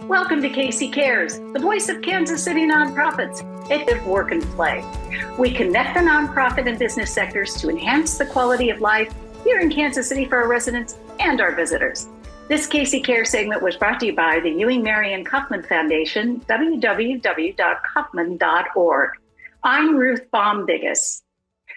Welcome to KC Cares, the voice of Kansas City nonprofits at Work and Play. We connect the nonprofit and business sectors to enhance the quality of life here in Kansas City for our residents and our visitors. This KC Cares segment was brought to you by the Ewing Marion Kaufman Foundation, www.kaufman.org. I'm Ruth Baum-Biggis.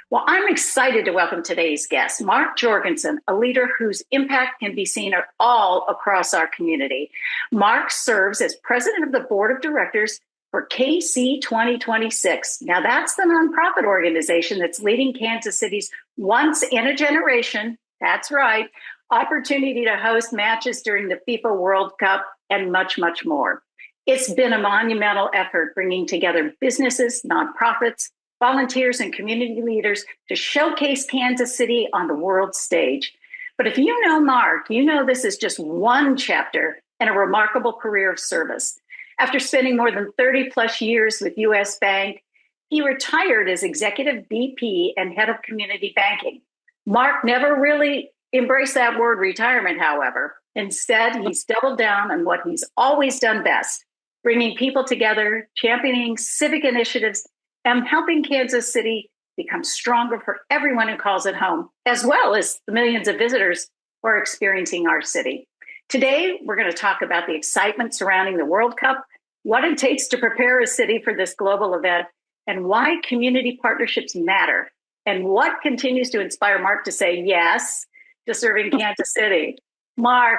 Well, I'm excited to welcome today's guest, Mark Jorgenson, a leader whose impact can be seen all across our community. Mark serves as president of the board of directors for KC2026. Now, that's the nonprofit organization that's leading Kansas City's once in a generation, that's right, opportunity to host matches during the FIFA World Cup and much, much more. It's been a monumental effort bringing together businesses, nonprofits, volunteers, and community leaders to showcase Kansas City on the world stage. But if you know Mark, you know this is just one chapter in a remarkable career of service. After spending more than 30 plus years with U.S. Bank, he retired as executive VP and head of community banking. Mark never really embraced that word retirement, however. Instead, he's doubled down on what he's always done best, bringing people together, championing civic initiatives, and helping Kansas City become stronger for everyone who calls it home, as well as the millions of visitors who are experiencing our city. Today, we're going to talk about the excitement surrounding the World Cup, what it takes to prepare a city for this global event, and why community partnerships matter, and what continues to inspire Mark to say yes to serving Kansas City. Mark,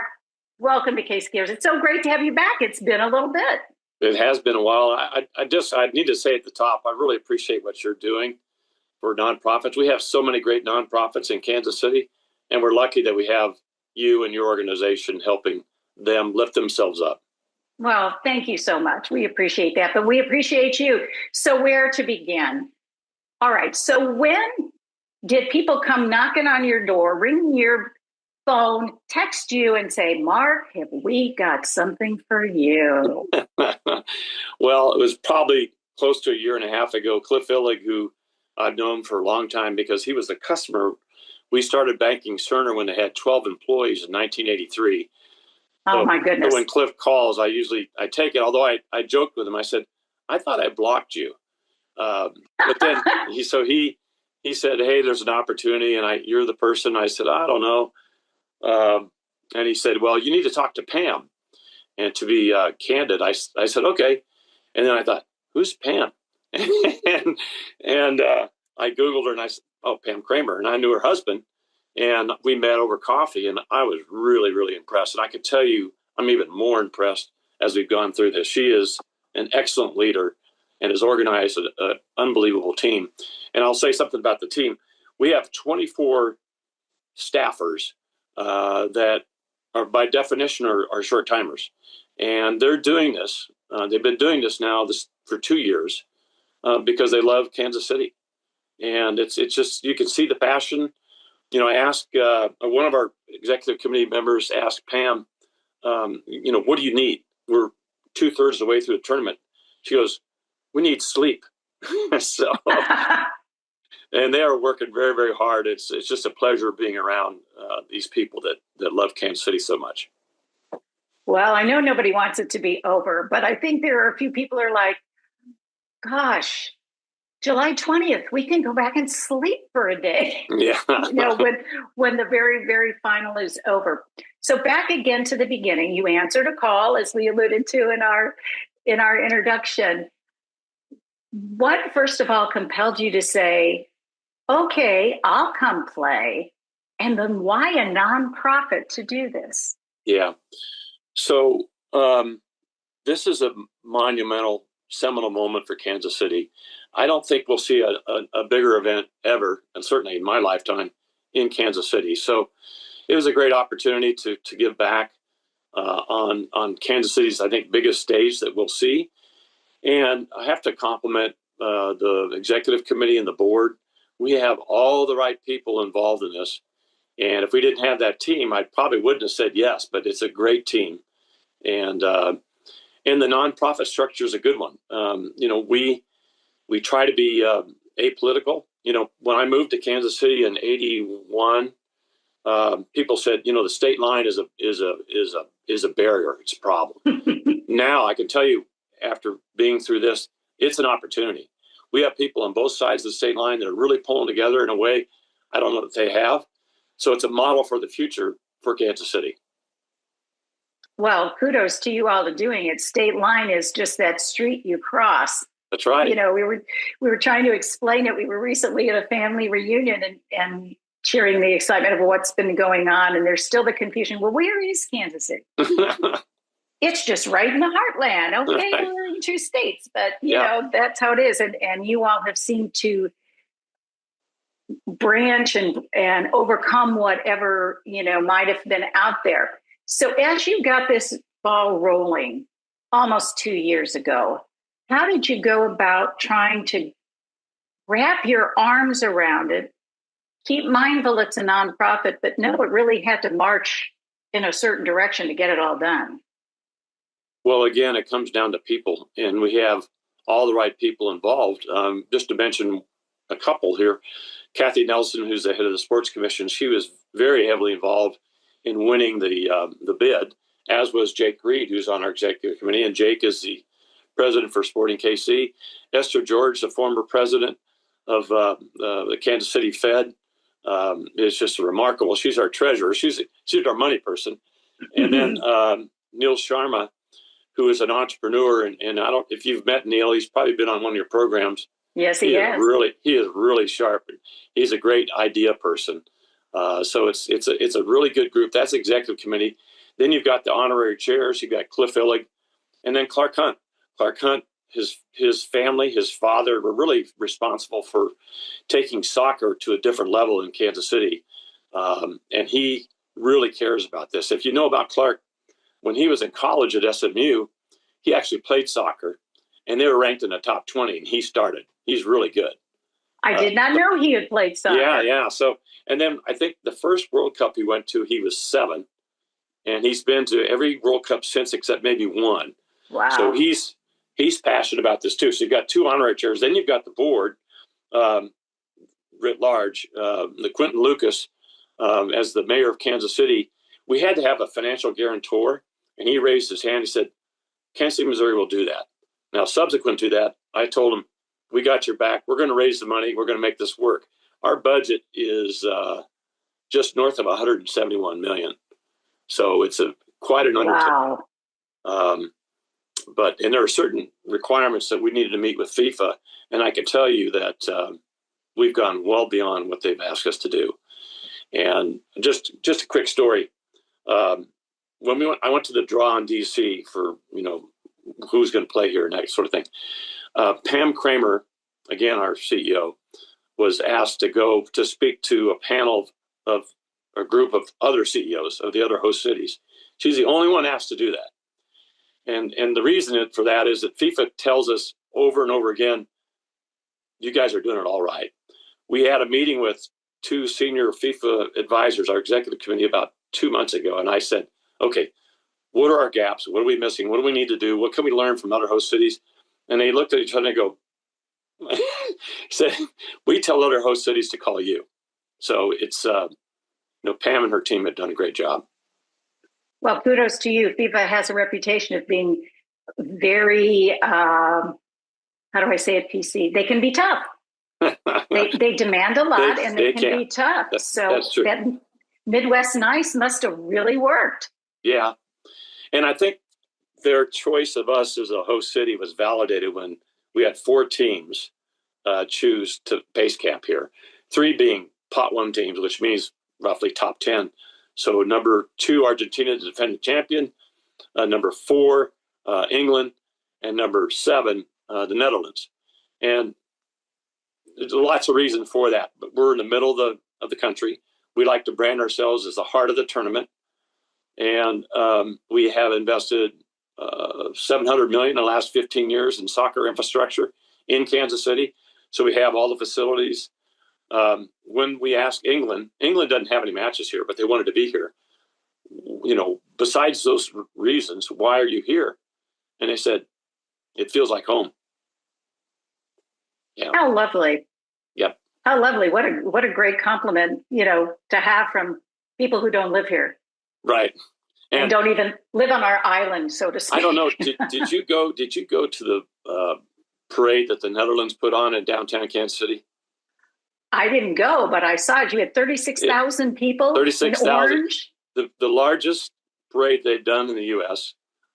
welcome to KC Cares. It's so great to have you back. It's been a little bit. It has been a while. I need to say at the top, I really appreciate what you're doing for nonprofits. We have so many great nonprofits in Kansas City, and we're lucky that we have you and your organization helping them lift themselves up. Well, thank you so much. We appreciate that, but we appreciate you. So where to begin? All right. So when did people come knocking on your door, ringing your phone, text you and say, Mark, have we got something for you? Well, it was probably close to a year and a half ago. Cliff Illig, who I've known for a long time because he was the customer. We started banking Cerner when they had 12 employees in 1983. Oh, my goodness. So when Cliff calls, I take it, although I joked with him. I said, I thought I blocked you. But then he said, hey, there's an opportunity and you're the person. I said, I don't know. And he said, well, you need to talk to Pam. And to be candid, I said, okay. And then I thought, who's Pam? and I Googled her and I said, oh, Pam Kramer. And I knew her husband. And we met over coffee. And I was really, really impressed. And I could tell you, I'm even more impressed as we've gone through this. She is an excellent leader and has organized an unbelievable team. And I'll say something about the team. We have 24 staffers that are by definition are short timers. And they're doing this. They've been doing this now for 2 years because they love Kansas City. And it's just, you can see the passion. You know, I asked one of our executive committee members asked Pam, what do you need? We're 2/3 of the way through the tournament. She goes, we need sleep. So, and they are working very, very hard. It's just a pleasure being around these people that love Kansas City so much. Well, I know nobody wants it to be over, but I think there are a few people who are like, gosh, July 20th, we can go back and sleep for a day. Yeah. when the very, very final is over. So back again to the beginning, you answered a call, as we alluded to in our introduction. What, first of all, compelled you to say, okay, I'll come play? And then why a nonprofit to do this? Yeah. So this is a monumental, seminal moment for Kansas City. I don't think we'll see a bigger event ever, and certainly in my lifetime, in Kansas City. So it was a great opportunity to give back on Kansas City's, I think, biggest stage that we'll see. And I have to compliment the executive committee and the board. We have all the right people involved in this. And if we didn't have that team, I probably wouldn't have said yes, but it's a great team. And the nonprofit structure is a good one. We try to be apolitical. When I moved to Kansas City in '81, people said, the state line is a barrier. It's a problem. now I can tell you, after being through this, it's an opportunity. We have people on both sides of the state line that are really pulling together in a way I don't know that they have. So it's a model for the future for Kansas City. Well, kudos to you all to doing it. State line is just that street you cross. That's right. You know, we were trying to explain it. We were recently at a family reunion and sharing the excitement of what's been going on. And there's still the confusion. Well, where is Kansas City? It's just right in the heartland. Okay, right. We're in two states, but you know, that's how it is. And you all have seemed to branch and overcome whatever, you know, might have been out there. So as you got this ball rolling almost 2 years ago, how did you go about trying to wrap your arms around it, keep mindful it's a nonprofit, but no, it really had to march in a certain direction to get it all done? Well, again, it comes down to people, and we have all the right people involved. Just to mention a couple here, Kathy Nelson, who's the head of the Sports Commission, she was very heavily involved in winning the bid, as was Jake Reed, who's on our executive committee, and Jake is the president for Sporting KC. Esther George, the former president of the Kansas City Fed, is just remarkable. She's our treasurer. She's our money person. And then Neil Sharma, who is an entrepreneur, and I don't, if you've met Neil, he's probably been on one of your programs. Yes, he has. He is really sharp. He's a great idea person. So it's a really good group. That's executive committee. Then you've got the honorary chairs. You've got Cliff Illig, and then Clark Hunt. Clark Hunt, his family, his father were really responsible for taking soccer to a different level in Kansas City, and he really cares about this. If you know about Clark, when he was in college at SMU, he actually played soccer, and they were ranked in the top 20, and he started. He's really good. I did not know he had played soccer. Yeah. So, and then I think the first World Cup he went to, he was 7, and he's been to every World Cup since except maybe one. Wow. So he's passionate about this too. So you've got 2 honorary chairs. Then you've got the board writ large. The Quentin Lucas, as the mayor of Kansas City, we had to have a financial guarantor, and he raised his hand. He said, Kansas City, Missouri will do that. Now, subsequent to that, I told him, we got your back. We're going to raise the money. We're going to make this work. Our budget is just north of $171 million. So it's quite an undertaking. Wow. And there are certain requirements that we needed to meet with FIFA. And I can tell you that we've gone well beyond what they've asked us to do. And just a quick story. When I went to the draw in DC for, who's going to play here and that sort of thing. Pam Kramer, again, our CEO, was asked to go to speak to a panel of a group of other CEOs of the other host cities. She's the only one asked to do that. And the reason for that is that FIFA tells us over and over again, you guys are doing it all right. We had a meeting with 2 senior FIFA advisors, our executive committee, about 2 months ago. And I said, okay, what are our gaps? What are we missing? What do we need to do? What can we learn from other host cities? And they looked at each other and they go, said, we tell other host cities to call you. So it's, Pam and her team have done a great job. Well, kudos to you. FIFA has a reputation of being very, how do I say it, PC? They can be tough. they demand a lot, and they can be tough. That's true. That Midwest Nice must have really worked. Yeah. And I think their choice of us as a host city was validated when we had 4 teams choose to base camp here. 3 being pot 1 teams, which means roughly top 10. So number 2, Argentina, the defending champion. Number 4, England, and number 7, the Netherlands. And there's lots of reasons for that, but we're in the middle of the country. We like to brand ourselves as the heart of the tournament, and we have invested $700 million in the last 15 years in soccer infrastructure in Kansas City. So we have all the facilities. When we asked England doesn't have any matches here, but they wanted to be here. Besides those reasons, why are you here? And they said, it feels like home. Yeah. How lovely. Yep. How lovely. What a great compliment, to have from people who don't live here. Right. and don't even live on our island, so to speak. I don't know. Did you go? Did you go to the parade that the Netherlands put on in downtown Kansas City? I didn't go, but I saw it. You had 36,000 people 36,000. in orange. The largest parade they've done in the U.S.,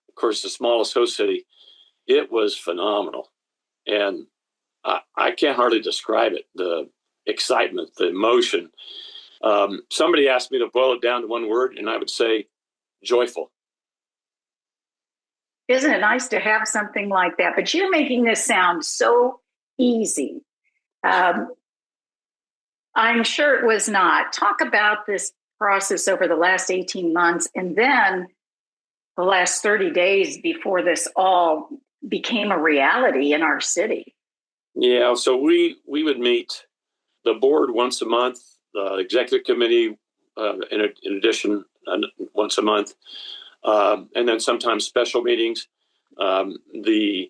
of course, the smallest host city. It was phenomenal. And I can't hardly describe it, the excitement, the emotion. Somebody asked me to boil it down to one word, and I would say joyful. Isn't it nice to have something like that? But you're making this sound so easy. I'm sure it was not. Talk about this process over the last 18 months and then the last 30 days before this all became a reality in our city. Yeah, so we would meet the board once a month, the executive committee in addition once a month, and then sometimes special meetings. The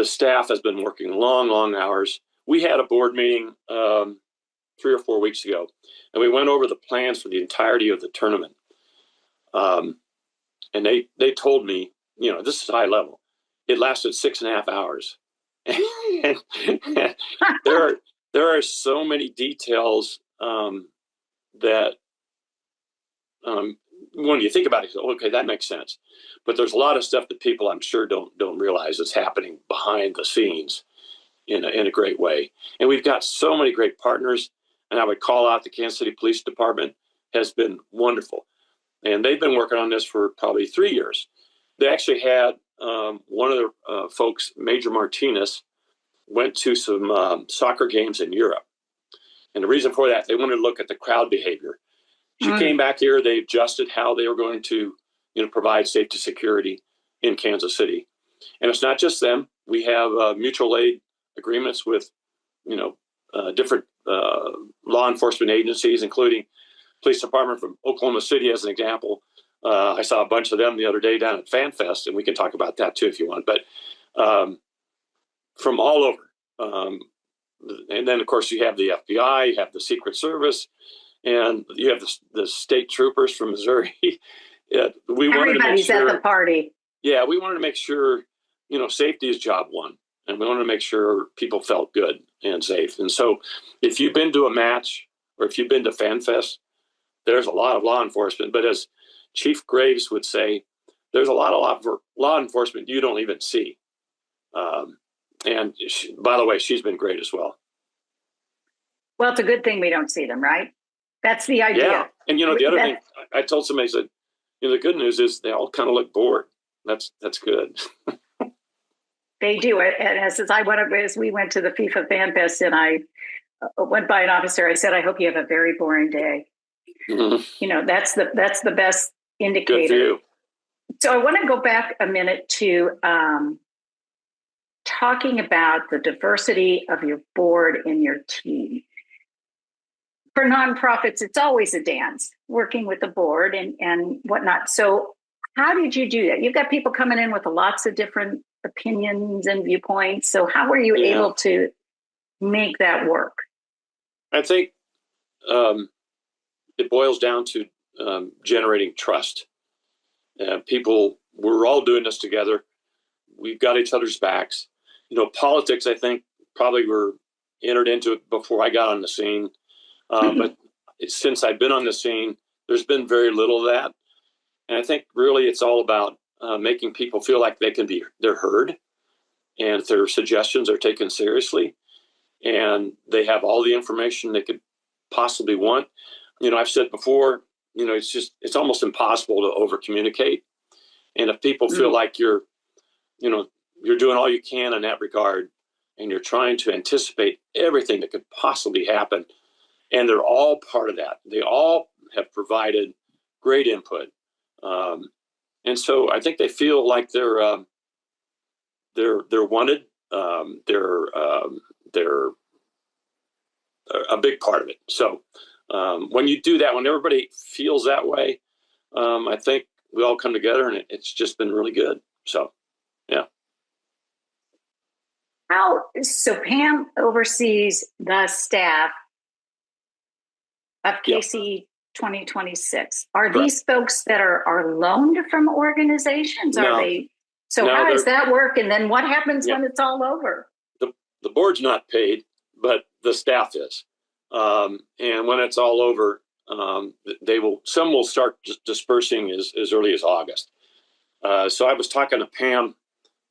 staff has been working long hours. We had a board meeting 3 or 4 weeks ago, and we went over the plans for the entirety of the tournament. And they told me, this is high level. It lasted 6.5 hours. And there are so many details that when you think about it, you go, okay, that makes sense. But there's a lot of stuff that people, I'm sure, don't realize is happening behind the scenes in a great way. And we've got so many great partners. And I would call out the Kansas City Police Department has been wonderful. And they've been working on this for probably 3 years. They actually had one of their folks, Major Martinez, went to some soccer games in Europe. And the reason for that, they wanted to look at the crowd behavior. She came back here. They adjusted how they were going to provide safety security in Kansas City. And it's not just them. We have mutual aid agreements with different law enforcement agencies, including police department from Oklahoma City, as an example. I saw a bunch of them the other day down at FanFest, and we can talk about that too if you want. But from all over. And then, of course, you have the FBI, you have the Secret Service, and you have the state troopers from Missouri. Everybody's at the party. Yeah, we wanted to make sure, safety is job one. And we wanted to make sure people felt good and safe. And so if you've been to a match or if you've been to FanFest, there's a lot of law enforcement. But as Chief Graves would say, there's a lot of law enforcement you don't even see. And by the way, she's been great as well. Well, it's a good thing we don't see them, right? That's the idea. Yeah. And, the other thing, I told somebody, I said, the good news is they all kind of look bored. That's good. They do it. And as we went to the FIFA FanFest and I went by an officer, I said, I hope you have a very boring day. Mm-hmm. That's the best indicator. Good for you. So I want to go back a minute to talking about the diversity of your board and your team. For nonprofits, it's always a dance, working with the board and whatnot. So how did you do that? You've got people coming in with lots of different opinions and viewpoints. So how were you able to make that work? I think it boils down to generating trust. We're all doing this together. We've got each other's backs. Politics, I think, probably were entered into it before I got on the scene. But since I've been on the scene, there's been very little of that. And I think really it's all about making people feel like they're heard and their suggestions are taken seriously and they have all the information they could possibly want. I've said before, it's almost impossible to over communicate. And if people feel like you're doing all you can in that regard and you're trying to anticipate everything that could possibly happen, and they're all part of that. They all have provided great input. And so I think they feel like they're wanted. They're a big part of it. So when you do that, when everybody feels that way, I think we all come together and it's just been really good. So, yeah. So Pam oversees the staff of KC 2026. Are Correct. these folks that are loaned from organizations? No. Are they? So No, how does that work? And then what happens when it's all over? The board's not paid, but the staff is. And when it's all over, some will start dispersing as early as August. So I was talking to Pam,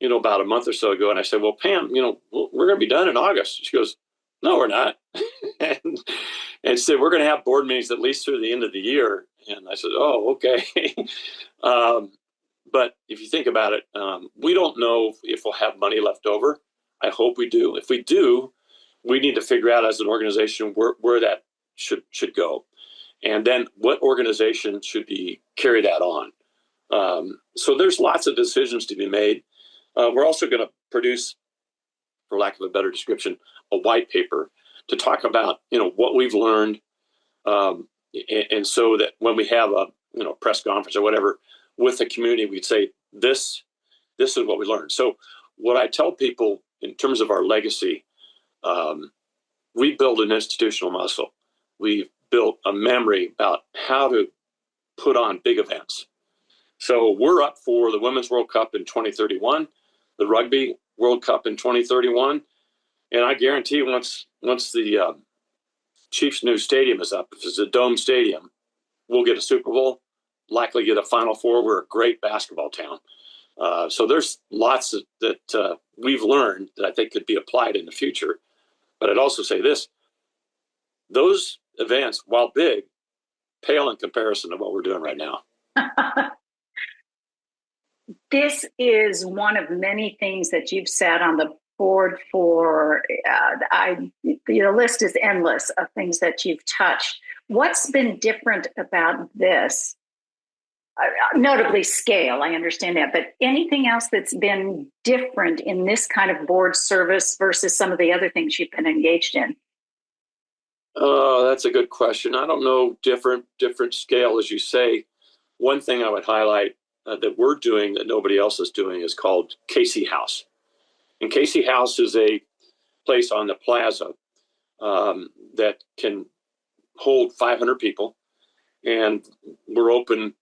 about a month or so ago, and I said, well, Pam, we're going to be done in August. She goes, no, we're not. and said, we're going to have board meetings at least through the end of the year. And I said, oh, okay. But if you think about it, we don't know if we'll have money left over. I hope we do. If we do, we need to figure out as an organization where that should go. And then what organization should carry that on. So there's lots of decisions to be made. We're also going to produce, for lack of a better description, a white paper to talk about, what we've learned. And so that when we have a, press conference or whatever with the community, we'd say, this is what we learned. So what I tell people in terms of our legacy, we build an institutional muscle. We've built a memory about how to put on big events. So we're up for the Women's World Cup in 2031, the Rugby World Cup in 2031. And I guarantee once the Chiefs' new stadium is up, if it's a dome stadium, we'll get a Super Bowl, likely get a Final Four. We're a great basketball town. So there's lots that we've learned that I think could be applied in the future. But I'd also say this, those events, while big, pale in comparison to what we're doing right now. This is one of many things that you've sat on the board for. The list is endless of things that you've touched. What's been different about this? Notably scale, I understand that, but anything else that's been different in this kind of board service versus some of the other things you've been engaged in? Oh, that's a good question. I don't know, different scale, as you say. One thing I would highlight that we're doing that nobody else is doing is called KC House. And KC House is a place on the plaza that can hold 500 people. And we're open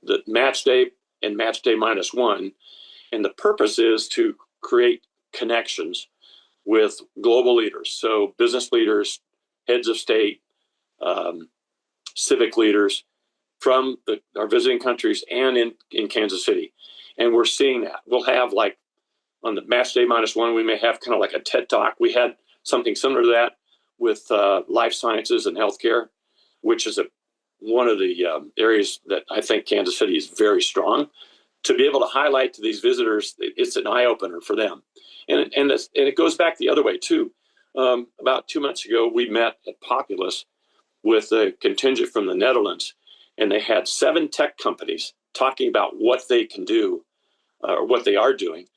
the match day and match day -1. And the purpose is to create connections with global leaders. So business leaders, heads of state, civic leaders from our visiting countries and in Kansas City. And we're seeing that. We'll have on the match day -1, we may have kind of like a TED Talk. We had something similar to that with life sciences and healthcare, which is one of the areas that I think Kansas City is very strong. To be able to highlight to these visitors, it's an eye-opener for them. And it goes back the other way, too. About 2 months ago, we met at Populous with a contingent from the Netherlands, and they had 7 tech companies talking about what they can do or what they are doing.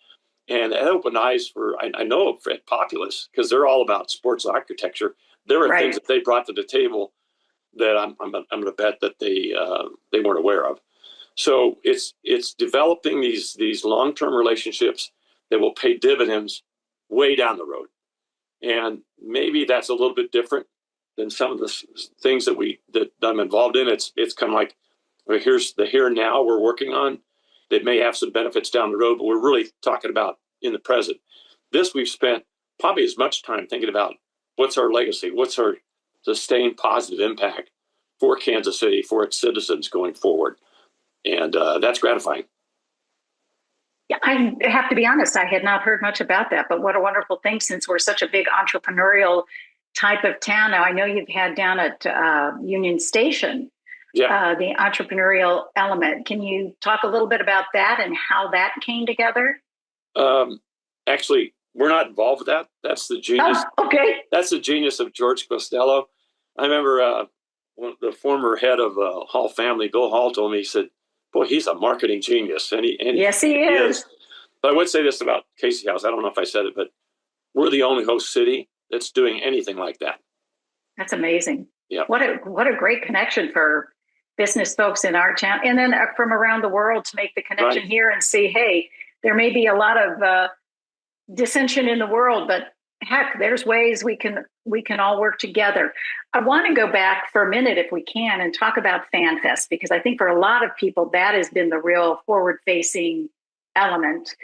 And it opened eyes I know at Populous, because they're all about sports architecture. There are things that they brought to the table that I'm going to bet that they weren't aware of. So it's developing these long-term relationships that will pay dividends way down the road. And maybe that's a little bit different than some of the things that I'm involved in. It's kind of like, well, here's the here and now we're working on that may have some benefits down the road, but we're really talking about in the present. This we've spent probably as much time thinking about what's our legacy, what's our sustained positive impact for Kansas City, for its citizens going forward. And that's gratifying. Yeah, I have to be honest, I had not heard much about that, but what a wonderful thing since we're such a big entrepreneurial type of town. Now, I know you've had down at Union Station, the entrepreneurial element. Can you talk a little bit about that and how that came together? Actually, we're not involved with that. That's the genius. Oh, okay. That's the genius of George Costello. I remember the former head of Hall family, Bill Hall, told me, he said, boy, he's a marketing genius. Yes, he is. But I would say this about KC House. I don't know if I said it, but we're the only host city that's doing anything like that. That's amazing. Yeah. What a great connection for business folks in our town. And then from around the world to make the connection here and see, hey, there may be a lot of dissension in the world, but heck, there's ways we can all work together. I want to go back for a minute, if we can, and talk about FanFest, because I think for a lot of people that has been the real forward-facing element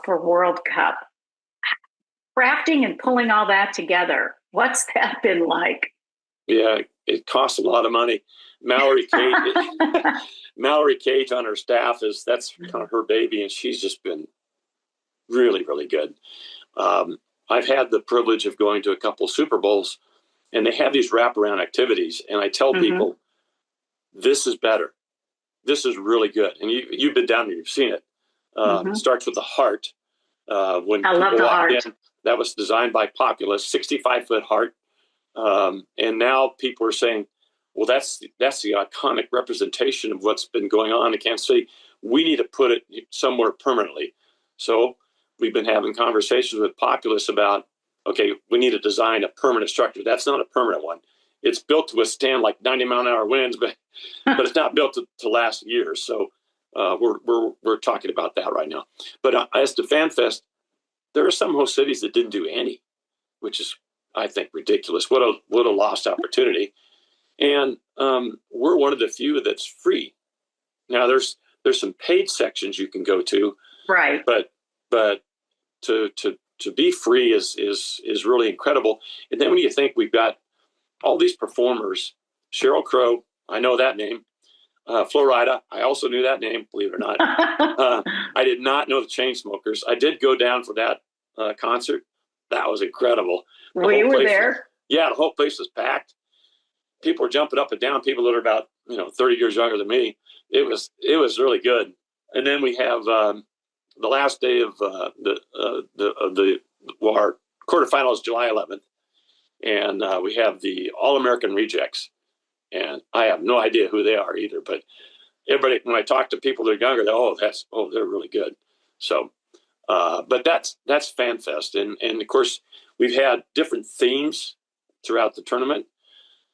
for World Cup. Crafting and pulling all that together, what's that been like? Yeah, it costs a lot of money. Mallory Cage, Mallory Cage on her staff that's kind of her baby, and she's just been really, really good. I've had the privilege of going to a couple Super Bowls, and they have these wraparound activities, and I tell people, this is better. This is really good, and you've been down there, you've seen it. It starts with the heart. When I love the heart. That was designed by Populous, 65-foot heart. And now people are saying, well, that's the iconic representation of what's been going on in Kansas City. We need to put it somewhere permanently. So we've been having conversations with Populous about, okay, we need to design a permanent structure. That's not a permanent one. It's built to withstand like 90-mile-an-hour winds, but it's not built to last years. So we're talking about that right now. But as to FanFest, there are some host cities that didn't do any, which is, I think, ridiculous. What a lost opportunity. And we're one of the few that's free. Now there's some paid sections you can go to, right? But to be free is really incredible. And then when you think we've got all these performers, Sheryl Crow, I know that name. Florida, I also knew that name, believe it or not. I did not know the Chainsmokers. I did go down for that concert. That was incredible. We were there. Yeah, the whole place was packed. People were jumping up and down. People that are about 30 years younger than me. It was really good. And then we have the last day of our quarterfinals, July 11th, and we have the All-American Rejects. And I have no idea who they are either, but everybody, when I talk to people that are younger, they're really good. So, but that's FanFest, and of course we've had different themes throughout the tournament.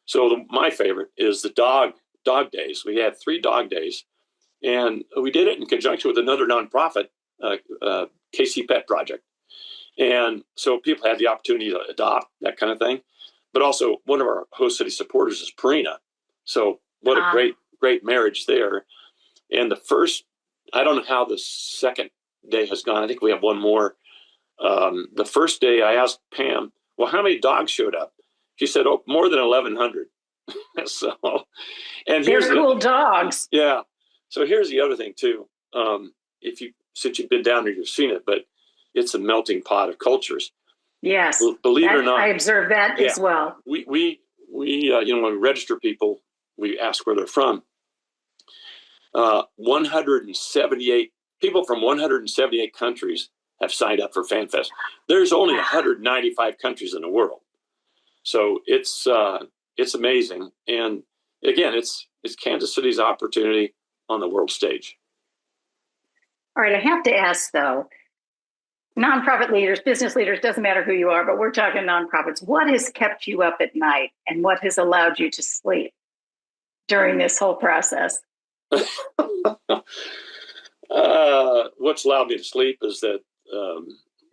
So my favorite is the dog days. We had 3 dog days, and we did it in conjunction with another nonprofit, KC Pet Project, and so people had the opportunity to adopt, that kind of thing. But also one of our host city supporters is Purina. So what a great marriage there. And the first, I don't know how the second day has gone. I think we have one more. The first day I asked Pam, well, how many dogs showed up? She said, oh, more than 1,100. So, and they're cool dogs. Yeah. So here's the other thing too. Since you've been down there, you've seen it, but it's a melting pot of cultures. Yes. Believe it or not. I observed that as well. We when we register people, we ask where they're from. 178 people from 178 countries have signed up for FanFest. There's only 195 countries in the world. So it's amazing. And again, it's Kansas City's opportunity on the world stage. All right. I have to ask though, nonprofit leaders, business leaders, doesn't matter who you are, but we're talking nonprofits. What has kept you up at night and what has allowed you to sleep during this whole process? What's allowed me to sleep is that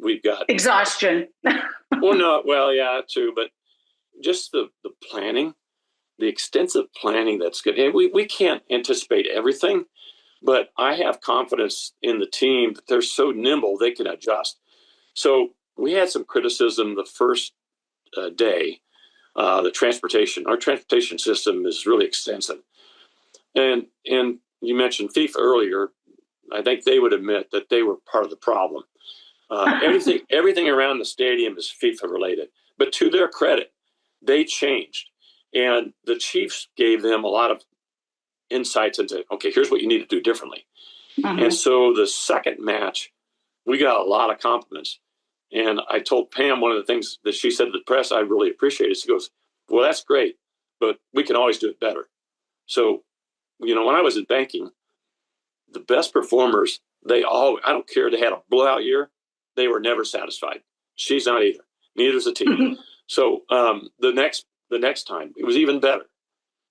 we've got exhaustion. Yeah, too, but just the planning, the extensive planning that's good. And we can't anticipate everything, but I have confidence in the team that they're so nimble they can adjust. So we had some criticism the first day. Our transportation system is really extensive, and you mentioned FIFA earlier. I think they would admit that they were part of the problem. Everything around the stadium is FIFA related, but to their credit, they changed, and the Chiefs gave them a lot of insights into, okay, here's what you need to do differently. Mm-hmm. And so the second match, we got a lot of compliments. And I told Pam one of the things that she said to the press I really appreciated. She goes, well, that's great, but we can always do it better. So, when I was in banking, the best performers, I don't care, they had a blowout year, they were never satisfied. She's not either. Neither is the team. Mm-hmm. So the next time, it was even better.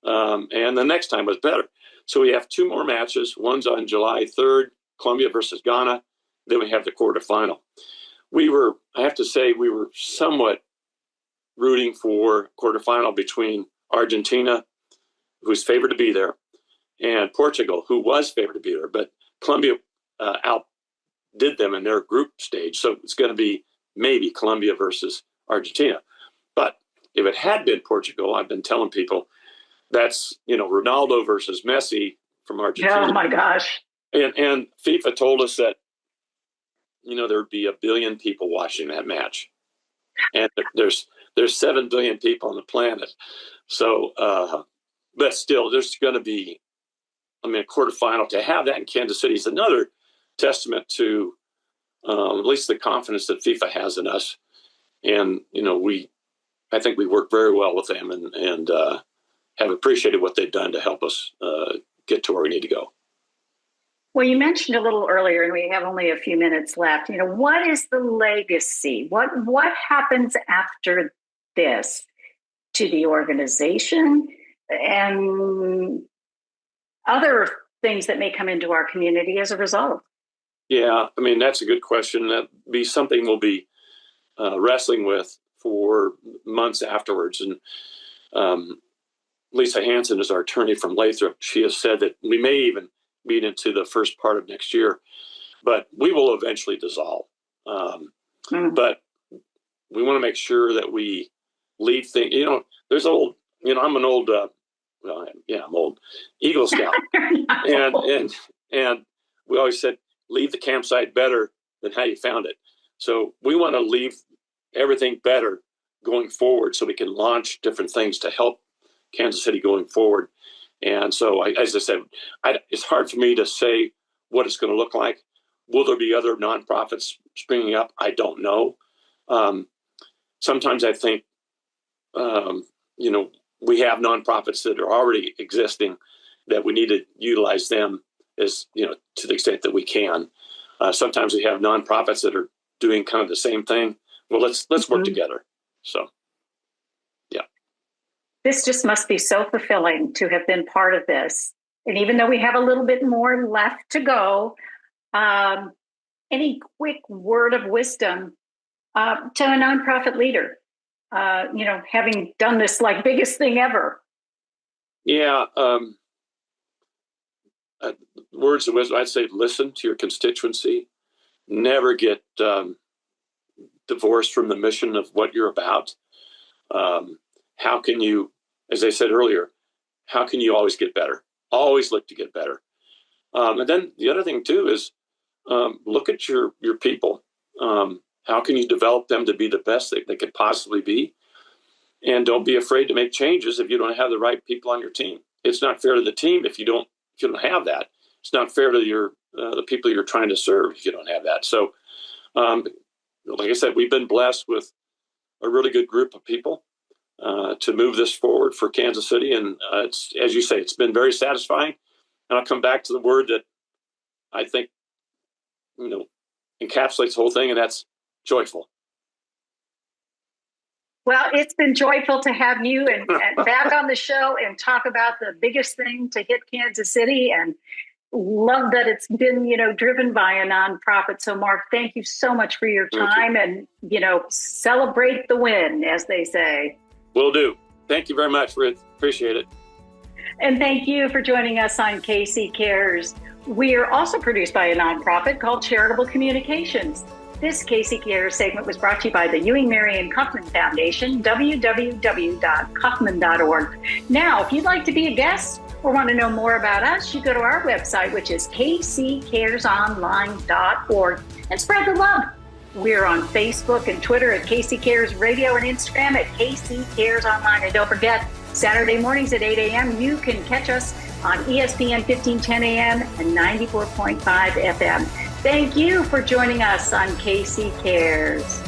And the next time was better. So we have 2 more matches. One's on July 3rd, Colombia versus Ghana. Then we have the quarterfinal. I have to say, we were somewhat rooting for quarterfinal between Argentina, who's favored to be there, and Portugal, who was favored to be there. But Colombia outdid them in their group stage. So it's going to be maybe Colombia versus Argentina. But if it had been Portugal, I've been telling people that's, Ronaldo versus Messi from Argentina. Oh, my gosh. And FIFA told us that, there would be 1 billion people watching that match. And there's 7 billion people on the planet. So, but still, there's going to be, a quarterfinal. To have that in Kansas City is another testament to at least the confidence that FIFA has in us. And, I think we work very well with them and have appreciated what they've done to help us get to where we need to go. Well, you mentioned a little earlier, and we have only a few minutes left. What is the legacy? What happens after this to the organization and other things that may come into our community as a result? Yeah, that's a good question. That'd be something we'll be wrestling with for months afterwards. And Lisa Hansen is our attorney from Lathrop. She has said that we may even meet into the first part of next year, but we will eventually dissolve. But we want to make sure that we leave things. There's old. I'm an old. I'm old Eagle Scout, and we always said leave the campsite better than how you found it. So we want to leave everything better going forward, so we can launch different things to help Kansas City going forward. And so, as I said, it's hard for me to say what it's going to look like. Will there be other nonprofits springing up? I don't know. Sometimes I think, we have nonprofits that are already existing that we need to utilize them as, to the extent that we can. Sometimes we have nonprofits that are doing kind of the same thing. Well, let's work together. So, yeah. This just must be so fulfilling to have been part of this. And even though we have a little bit more left to go, any quick word of wisdom to a nonprofit leader, having done this biggest thing ever? Yeah. Words of wisdom, I'd say listen to your constituency. Never get divorced from the mission of what you're about. How can you, as I said earlier, how can you always get better? Always look to get better. And then the other thing too is look at your people. How can you develop them to be the best they could possibly be? And don't be afraid to make changes if you don't have the right people on your team. It's not fair to the team if you don't have that. It's not fair to the people you're trying to serve if you don't have that. So, like I said, we've been blessed with a really good group of people to move this forward for Kansas City. And it's, as you say, it's been very satisfying. And I'll come back to the word that I think, encapsulates the whole thing, and that's joyful. Well, it's been joyful to have you and back on the show and talk about the biggest thing to hit Kansas City, and love that it's been, driven by a nonprofit. So, Mark, thank you so much for your time, and, celebrate the win, as they say. Will do. Thank you very much, Ruth. Appreciate it. And thank you for joining us on KC Cares. We are also produced by a nonprofit called Charitable Communications. This KC Cares segment was brought to you by the Ewing Marion Kaufman Foundation, www.kaufman.org. Now, if you'd like to be a guest or want to know more about us, you go to our website, which is kccaresonline.org, and spread the love. We're on Facebook and Twitter at KC Cares Radio, and Instagram at KC Cares Online. And don't forget, Saturday mornings at 8 a.m., you can catch us on ESPN 1510 AM and 94.5 FM. Thank you for joining us on KC Cares.